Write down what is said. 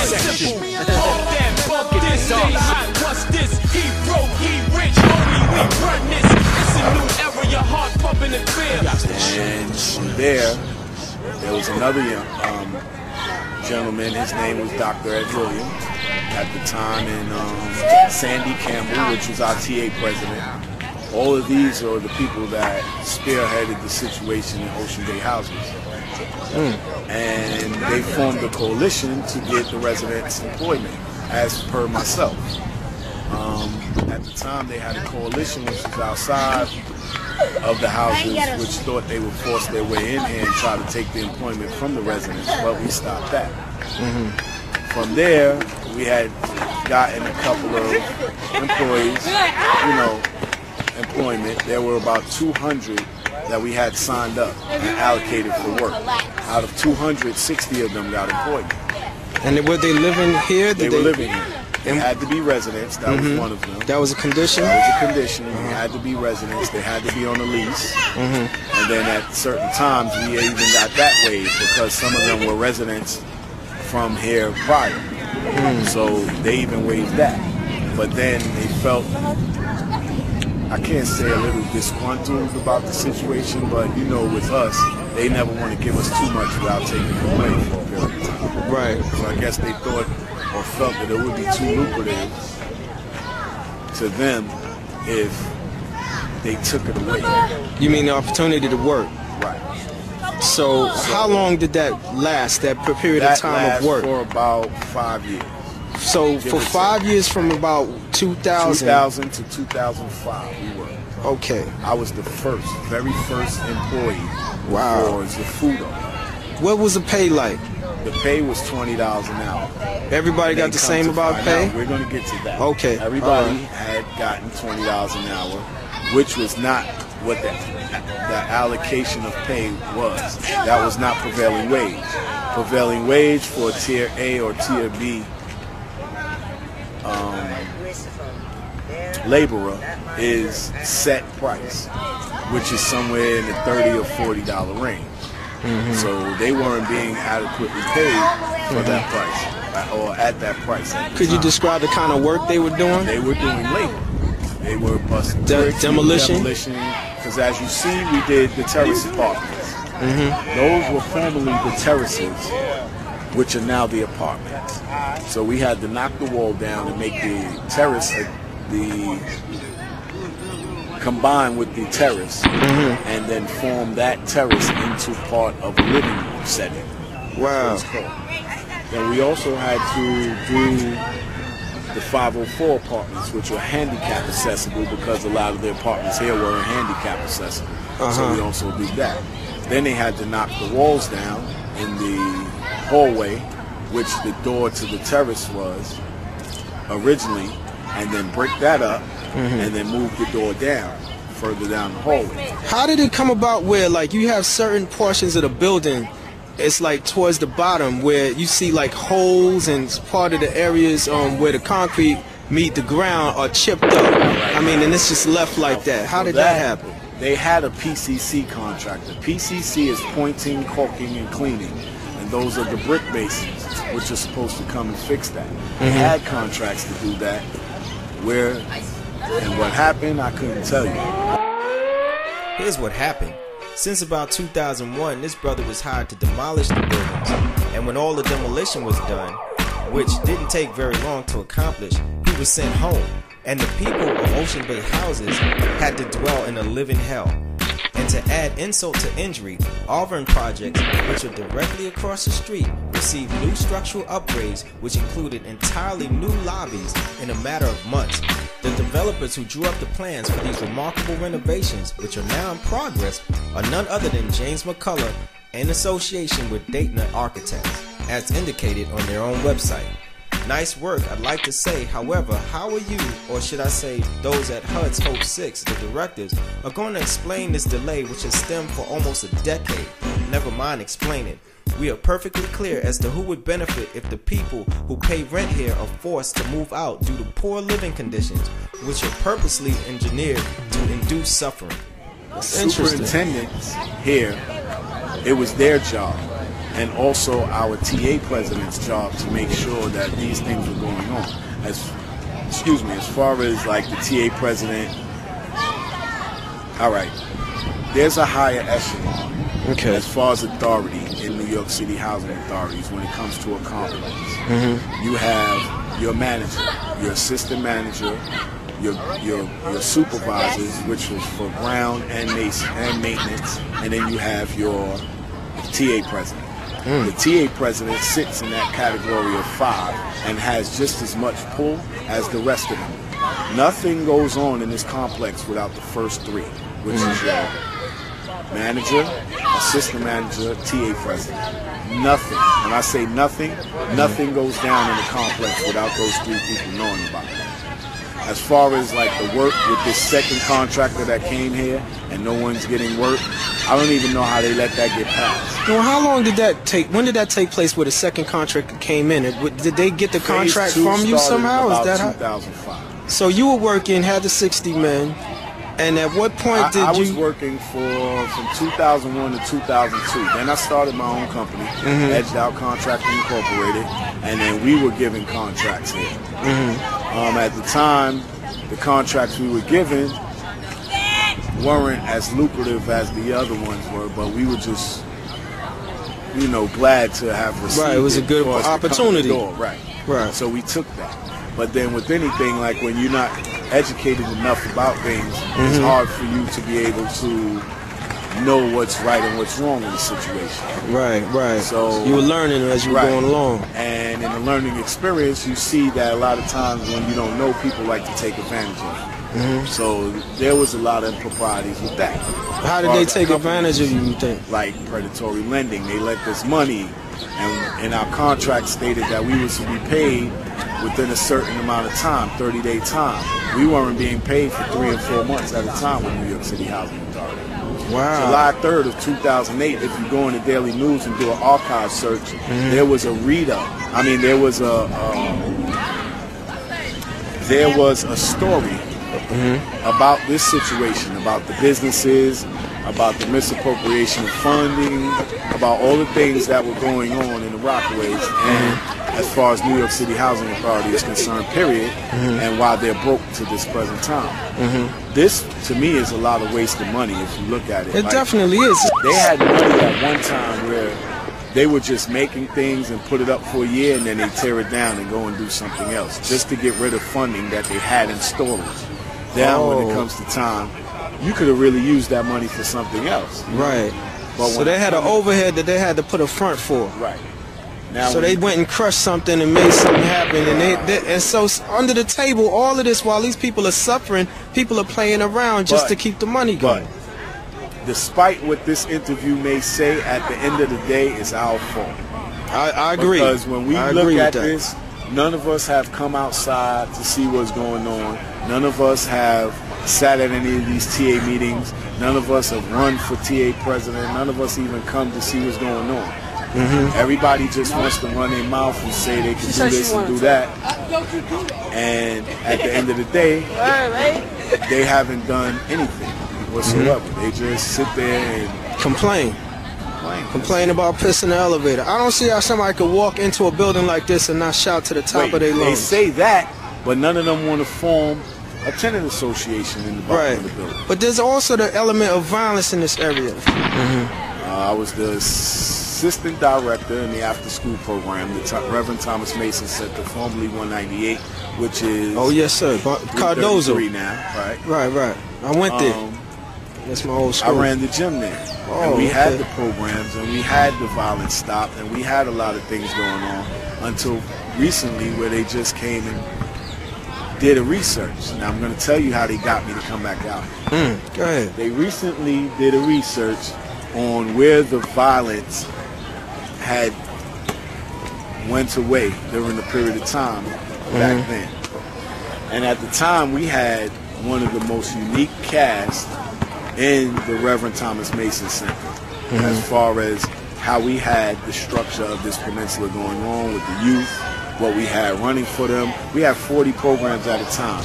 simple. Bump that, bump this, stay hot. What's this? He broke, he rich, homie, we run this. It's a new era, your heart pumping and fear. And from there was another gentleman. His name was Dr. F.R.U.A. at the time, and Sandy Campbell, which was our TA president. All of these are the people that spearheaded the situation in Ocean Bay houses. And they formed a coalition to get the residents employment, as per myself. At the time, they had a coalition which was outside of the houses, which thought they would force their way in here and try to take the employment from the residents, but we stopped that. From there, we had gotten a couple of employees, employment. There were about 200 that we had signed up and allocated for work. Out of 200, 60 of them got employment. And were they living here? They were living here. They had to be residents. That was one of them. That was a condition? That was a condition. They had to be residents. They had to be on a lease. And then at certain times, we even got that waived because some of them were residents from here prior. So they even waived that. But then they felt, I can't say a little disgruntled about the situation, but with us, they never want to give us too much without taking the money for a period of time. Right. So I guess they thought or felt that it would be too lucrative to them if they took it away. You mean the opportunity to work? Right. So how long did that last, that period of time of work? For about 5 years. So for 5 years, from about 2000 to 2005, we worked. Okay. I was the very first employee for the F.R.U.A. What was the pay like? The pay was $20 an hour. Everybody got the same about pay? We're going to get to that. Okay. Everybody had gotten $20 an hour, which was not what the allocation of pay was. That was not prevailing wage. Prevailing wage for Tier A or Tier B laborer is set price, which is somewhere in the $30 or $40 range. So they weren't being adequately paid for that price, or at that price. Could you describe the kind of work they were doing? They were doing labor. They were busting demolition. Because as you see, we did the terrace apartments. Those were formerly the terraces, which are now the apartments. So we had to knock the wall down and make the terrace combine with the terrace, and then form that terrace into part of a living room setting. Wow. Then we also had to do the 504 apartments, which were handicap accessible because a lot of the apartments here were handicap accessible. So we also did that. Then they had to knock the walls down in the hallway, which the door to the terrace was originally, and then break that up, and then move the door down, further down the hallway. How did it come about where, like, you have certain portions of the building, it's like towards the bottom where you see like holes, and part of the areas where the concrete meet the ground are chipped up? I mean, and it's just left like that. How did that happen? They had a PCC contractor. PCC is pointing, caulking, and cleaning. And those are the brick basins, which are supposed to come and fix that. They had contracts to do that. Where and what happened, I couldn't tell you. Here's what happened. Since about 2001, this brother was hired to demolish the buildings. And when all the demolition was done, which didn't take very long to accomplish, he was sent home. And the people of Ocean Bay houses had to dwell in a living hell. And to add insult to injury, Auburn projects, which are directly across the street, received new structural upgrades, which included entirely new lobbies in a matter of months. The developers who drew up the plans for these remarkable renovations, which are now in progress, are none other than James McCullough in association with Dayton Architects, as indicated on their own website. Nice work, I'd like to say. However, how are you, or should I say those at HUD's Hope 6, the directors, are going to explain this delay which has stemmed for almost a decade? Never mind explaining. We are perfectly clear as to who would benefit if the people who pay rent here are forced to move out due to poor living conditions, which are purposely engineered to induce suffering. Superintendents here, it was their job and also our TA president's job to make sure that these things were going on. As far as like the TA president, all right, there's a higher echelon as far as authority in New York City housing authorities when it comes to a complex. You have your manager, your assistant manager, your supervisors, which was for ground and maintenance, and then you have your TA president. The TA president sits in that category of 5 and has just as much pull as the rest of them. Nothing goes on in this complex without the first 3, which is your manager, assistant manager, TA president. Nothing. When I say nothing, nothing goes down in the complex without those 3 people knowing about it. As far as like the work with this second contractor that came here and no one's getting work, I don't even know how they let that get passed. Well, how long did that take? When did that take place where the second contractor came in? Did they get the contract from you somehow? Is that 2005? How? So you were working, had the 60 men, and at what point did you... I was working from 2001 to 2002. Then I started my own company, Edged Out Contractor Incorporated, and then we were giving contracts here. At the time, the contracts we were given weren't as lucrative as the other ones were, but we were just, you know, glad to have received it was a good opportunity. Right. So we took that. But then with anything, like when you're not educated enough about things, it's hard for you to be able to know what's right and what's wrong in the situation. Right. So you were learning as you were going along. And in the learning experience, you see that a lot of times when you don't know, people like to take advantage of it. So there was a lot of improprieties with that. How did they take advantage of you think? Like predatory lending. They lent us money, and our contract stated that we were to be paid within a certain amount of time, 30-day time. We weren't being paid for 3 and 4 months at a time with New York City Housing Authority. Wow. July 3rd of 2008, if you go in the Daily News and do an archive search, there was a read-up. I mean, there was a story about this situation, about the businesses, about the misappropriation of funding, about all the things that were going on in the Rockaways, and as far as New York City Housing Authority is concerned, period, and why they're broke to this present time. This, to me, is a lot of wasted money if you look at it. It definitely is. They had money at one time where they were just making things and put it up for a year, and then they tear it down and go and do something else, just to get rid of funding that they had in storage. Now, when it comes to time, you could have really used that money for something else. Right. But so they had an overhead that they had to put a front for. Right. Now, so they went and crushed something and made something happen, and and so under the table, all of this while these people are suffering, people are playing around just to keep the money going. But despite what this interview may say, at the end of the day, it's our fault. I agree. Because when we look at this, none of us have come outside to see what's going on. None of us have sat at any of these TA meetings. None of us have run for TA president. None of us even come to see what's going on. Everybody just wants to run their mouth and say they can do this and do that. And at the end of the day, they haven't done anything whatsoever. They just sit there and complain about pissing the elevator. I don't see how somebody could walk into a building like this and not shout to the top of their lungs. They say that, but none of them want to form a tenant association in the bottom of the building. But there's also the element of violence in this area. I was the assistant director in the after-school program, the Reverend Thomas Mason Center, formerly 198, which is... Oh, yes, sir. Cardozo. now, Right. I went there. That's my old school. I ran the gym there. And we had the programs, and we had the violence stopped, and we had a lot of things going on until recently where they just came and did a research. Now, I'm going to tell you how they got me to come back out. Go ahead. They recently did a research on where the violence had went away during the period of time back then. And at the time, we had one of the most unique casts in the Reverend Thomas Mason Center as far as how we had the structure of this peninsula going on with the youth, what we had running for them. We had 40 programs at a time.